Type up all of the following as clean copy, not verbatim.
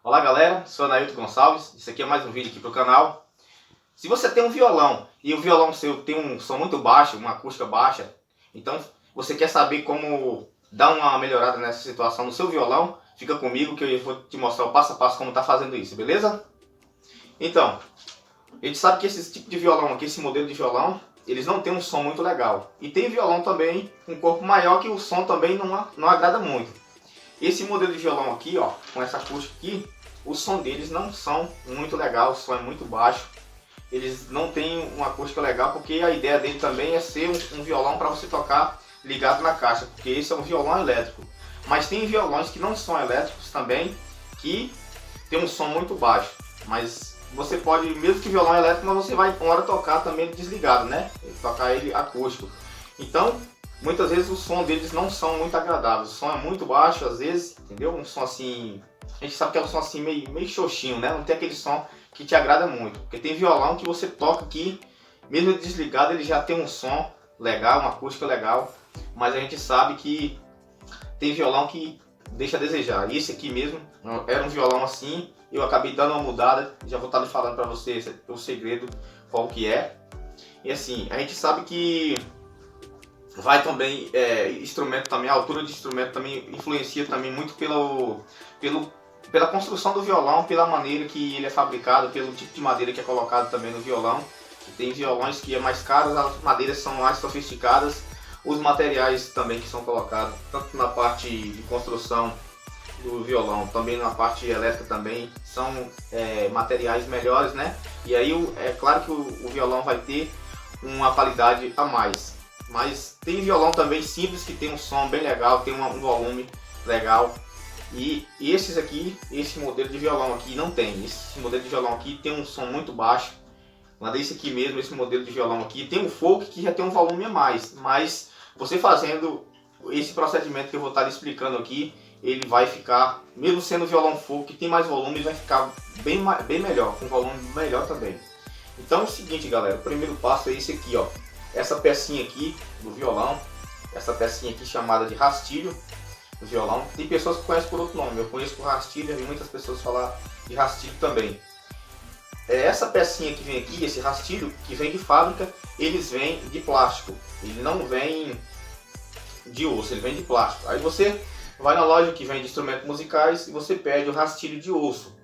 Olá galera, sou Anailton Gonçalves, isso aqui é mais um vídeo aqui pro canal. Se você tem um violão e o violão seu tem um som muito baixo, uma acústica baixa, então você quer saber como dar uma melhorada nessa situação no seu violão, fica comigo que eu vou te mostrar o passo a passo como tá fazendo isso, beleza? Então, a gente sabe que esse tipo de violão aqui, esse modelo de violão, eles não tem um som muito legal. E tem violão também com um corpo maior que o som também não agrada muito. Esse modelo de violão aqui, ó, com essa acústica aqui, o som deles não são muito legal, o som é muito baixo. Eles não têm uma acústica legal porque a ideia dele também é ser um violão para você tocar ligado na caixa, porque esse é um violão elétrico. Mas tem violões que não são elétricos também, que tem um som muito baixo. Mas você pode, mesmo que violão elétrico, mas você vai uma hora tocar também desligado, né? Tocar ele acústico. Então, muitas vezes o som deles não são muito agradáveis. O som é muito baixo, às vezes, entendeu? Um som assim, a gente sabe que é um som assim meio xoxinho, né? Não tem aquele som que te agrada muito. Porque tem violão que você toca aqui, mesmo desligado, ele já tem um som legal, uma acústica legal. Mas a gente sabe que tem violão que deixa a desejar. Esse aqui mesmo era um violão assim, eu acabei dando uma mudada. Já vou estar falando para vocês o segredo, qual que é. E assim, a gente sabe que vai também, instrumento também, a altura de instrumento também influencia também muito pela construção do violão, pela maneira que ele é fabricado, pelo tipo de madeira que é colocado também no violão. Tem violões que é mais caros, as madeiras são mais sofisticadas, os materiais também que são colocados, tanto na parte de construção do violão, também na parte elétrica também, são materiais melhores, né? E aí é claro que o violão vai ter uma qualidade a mais. Mas tem violão também simples que tem um som bem legal, tem um volume legal. E esses aqui, esse modelo de violão aqui não tem. Esse modelo de violão aqui tem um som muito baixo. Mas esse aqui mesmo, esse modelo de violão aqui, tem um folk que já tem um volume a mais. Mas você fazendo esse procedimento que eu vou estar lhe explicando aqui, ele vai ficar, mesmo sendo violão folk que tem mais volume, vai ficar bem melhor, com volume melhor também. Então é o seguinte galera, o primeiro passo é esse aqui, ó. Essa pecinha aqui do violão, essa pecinha aqui chamada de rastilho do violão. Tem pessoas que conhecem por outro nome, eu conheço por rastilho, e muitas pessoas falam de rastilho também. Essa pecinha que vem aqui, esse rastilho que vem de fábrica, eles vêm de plástico, ele não vem de osso, ele vem de plástico. Aí você vai na loja que vende instrumentos musicais e você pede o rastilho de osso.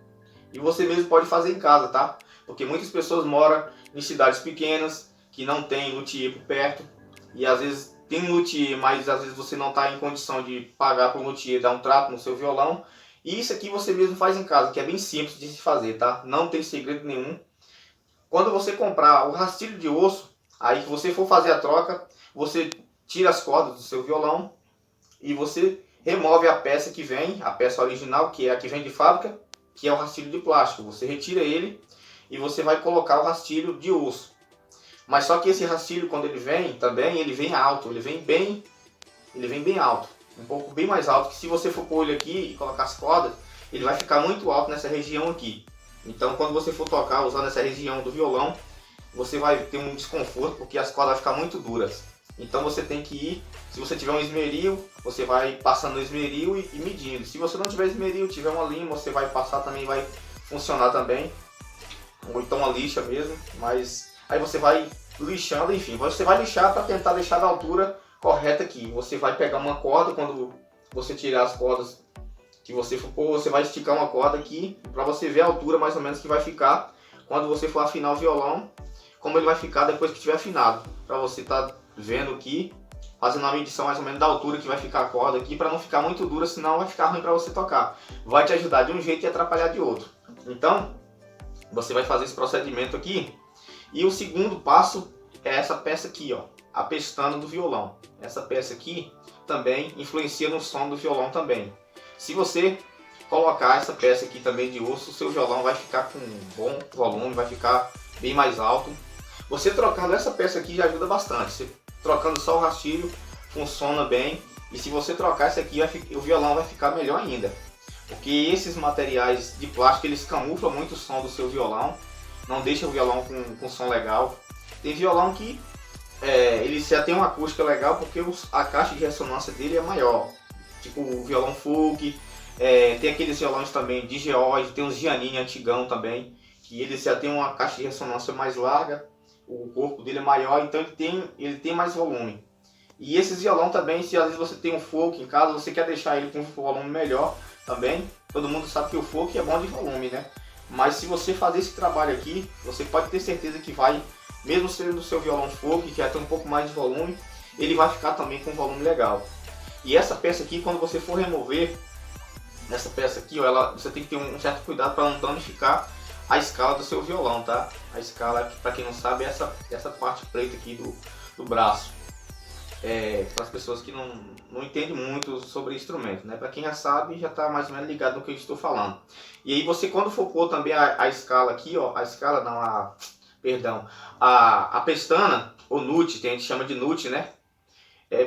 E você mesmo pode fazer em casa, tá? Porque muitas pessoas moram em cidades pequenas, que não tem luthier por perto, e às vezes tem luthier, mas às vezes você não está em condição de pagar para o luthier dar um trato no seu violão. E isso aqui você mesmo faz em casa, que é bem simples de se fazer, tá? Não tem segredo nenhum. Quando você comprar o rastilho de osso, aí que você for fazer a troca, você tira as cordas do seu violão e você remove a peça que vem, a peça original, que é a que vem de fábrica, que é o rastilho de plástico. Você retira ele e você vai colocar o rastilho de osso. Mas só que esse rastilho, quando ele vem também, ele vem alto, ele vem bem alto, um pouco bem mais alto, que se você for pôr ele aqui e colocar as cordas, ele vai ficar muito alto nessa região aqui. Então quando você for tocar usando essa região do violão, você vai ter um desconforto, porque as cordas vão ficar muito duras. Então você tem que ir, se você tiver um esmeril, você vai passando no esmeril e medindo. Se você não tiver esmeril, tiver uma lima, você vai passar também, vai funcionar também. Ou então uma lixa mesmo, mas aí você vai lixando, enfim, você vai lixar para tentar deixar da altura correta aqui. Você vai pegar uma corda, quando você tirar as cordas que você for pôr, você vai esticar uma corda aqui para você ver a altura mais ou menos que vai ficar quando você for afinar o violão, como ele vai ficar depois que tiver afinado, para você estar vendo aqui, fazendo uma medição mais ou menos da altura que vai ficar a corda aqui, para não ficar muito dura, senão vai ficar ruim para você tocar. Vai te ajudar de um jeito e atrapalhar de outro. Então você vai fazer esse procedimento aqui. E o segundo passo é essa peça aqui, ó, a pestana do violão. Essa peça aqui também influencia no som do violão também. Se você colocar essa peça aqui também de osso, o seu violão vai ficar com um bom volume, vai ficar bem mais alto. Você trocando essa peça aqui já ajuda bastante. Você trocando só o rastilho funciona bem. E se você trocar essa aqui, o violão vai ficar melhor ainda. Porque esses materiais de plástico, eles camuflam muito o som do seu violão, não deixa o violão com som legal. Tem violão que ele já tem uma acústica legal porque a caixa de ressonância dele é maior, tipo o violão folk, Tem aqueles violões também de George, tem uns Giannini antigão também, que ele já tem uma caixa de ressonância mais larga, o corpo dele é maior, então ele tem mais volume. E esses violão também, se às vezes você tem um folk em casa, você quer deixar ele com um volume melhor também, todo mundo sabe que o folk é bom de volume, né? Mas se você fazer esse trabalho aqui, você pode ter certeza que vai, mesmo sendo o seu violão folk, que já tem um pouco mais de volume, ele vai ficar também com um volume legal. E essa peça aqui, quando você for remover, essa peça aqui, ó, você tem que ter um certo cuidado para não danificar a escala do seu violão, tá? A escala, para quem não sabe, é essa parte preta aqui do braço. Para as pessoas que não entendem muito sobre instrumento, né? Para quem já sabe, já está mais ou menos ligado no que eu estou falando. E aí você, quando for pôr também a escala aqui, ó, a escala não, perdão, a pestana, ou nut, que a gente chama de nut, né?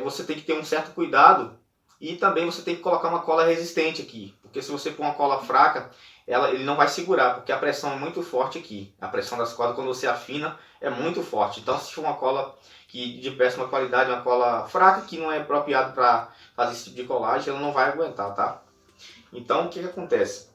Você tem que ter um certo cuidado e também você tem que colocar uma cola resistente aqui, porque se você pôr uma cola fraca, ele não vai segurar, porque a pressão é muito forte aqui. A pressão das cordas quando você afina é muito forte. Então se for uma cola de péssima qualidade, uma cola fraca que não é apropriada para fazer esse tipo de colagem, ela não vai aguentar, tá? Então o que acontece?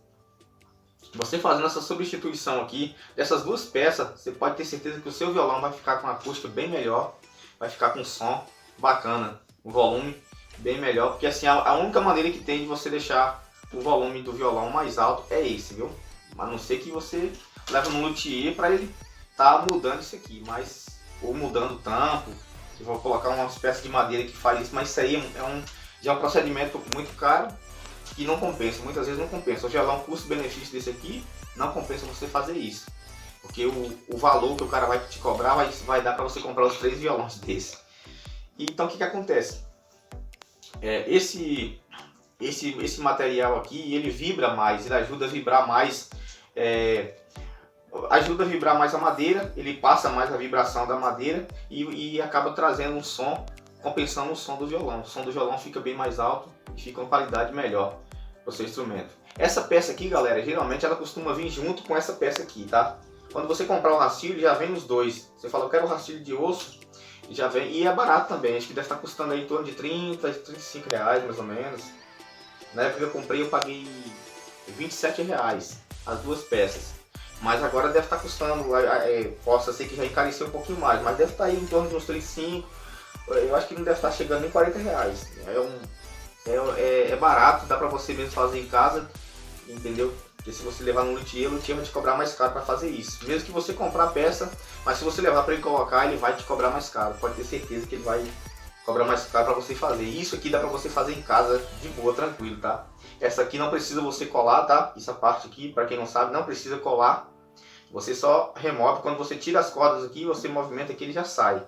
Você fazendo essa substituição aqui dessas duas peças, você pode ter certeza que o seu violão vai ficar com uma acústica bem melhor, vai ficar com um som bacana, um volume bem melhor, porque assim a única maneira que tem de você deixar o volume do violão mais alto é esse, viu? A não ser que você leve no luthier para ele tá mudando isso aqui, mas ou mudando o tampo, que vou colocar uma espécie de madeira que faz isso, mas isso aí já é um procedimento muito caro que não compensa, muitas vezes não compensa. O violão custo-benefício desse aqui não compensa você fazer isso, porque o valor que o cara vai te cobrar vai dar para você comprar os 3 violões desse. Então o que acontece? Esse material aqui, ele vibra mais, ele ajuda a vibrar mais, a madeira, ele passa mais a vibração da madeira e acaba trazendo um som, compensando o som do violão. O som do violão fica bem mais alto e fica com qualidade melhor para o seu instrumento. Essa peça aqui, galera, geralmente ela costuma vir junto com essa peça aqui, tá? Quando você comprar o rastilho, já vem os dois. Você fala, eu quero um rastilho de osso, já vem, e é barato também, acho que deve estar custando aí em torno de 30, 35 reais mais ou menos. Na época que eu comprei eu paguei 27 reais as duas peças, mas agora deve estar custando, possa ser que já encareceu um pouquinho mais, mas deve estar aí em torno de uns 35, eu acho que não deve estar chegando nem 40 reais. É barato, dá pra você mesmo fazer em casa, entendeu? Porque se você levar no luthier, o luthier vai te cobrar mais caro para fazer isso. Mesmo que você comprar a peça, mas se você levar para ele colocar, ele vai te cobrar mais caro. Pode ter certeza que ele vai cobrar mais caro para você fazer. Isso aqui dá para você fazer em casa de boa, tranquilo, tá? Essa aqui não precisa você colar, tá? Essa parte aqui, para quem não sabe, não precisa colar. Você só remove. Quando você tira as cordas aqui, você movimenta aqui, ele já sai,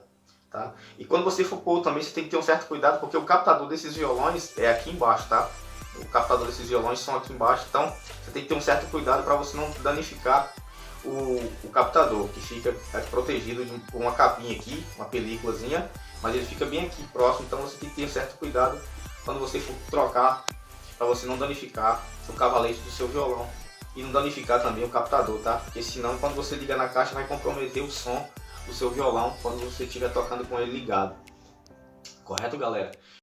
tá? E quando você for pôr também, você tem que ter um certo cuidado, porque o captador desses violões é aqui embaixo, tá? O captador desses violões são aqui embaixo, então você tem que ter um certo cuidado para você não danificar o captador, que fica protegido por uma capinha aqui, uma películazinha, mas ele fica bem aqui próximo, então você tem que ter um certo cuidado quando você for trocar, para você não danificar o cavalete do seu violão e não danificar também o captador, tá? Porque senão quando você ligar na caixa vai comprometer o som do seu violão quando você estiver tocando com ele ligado. Correto, galera?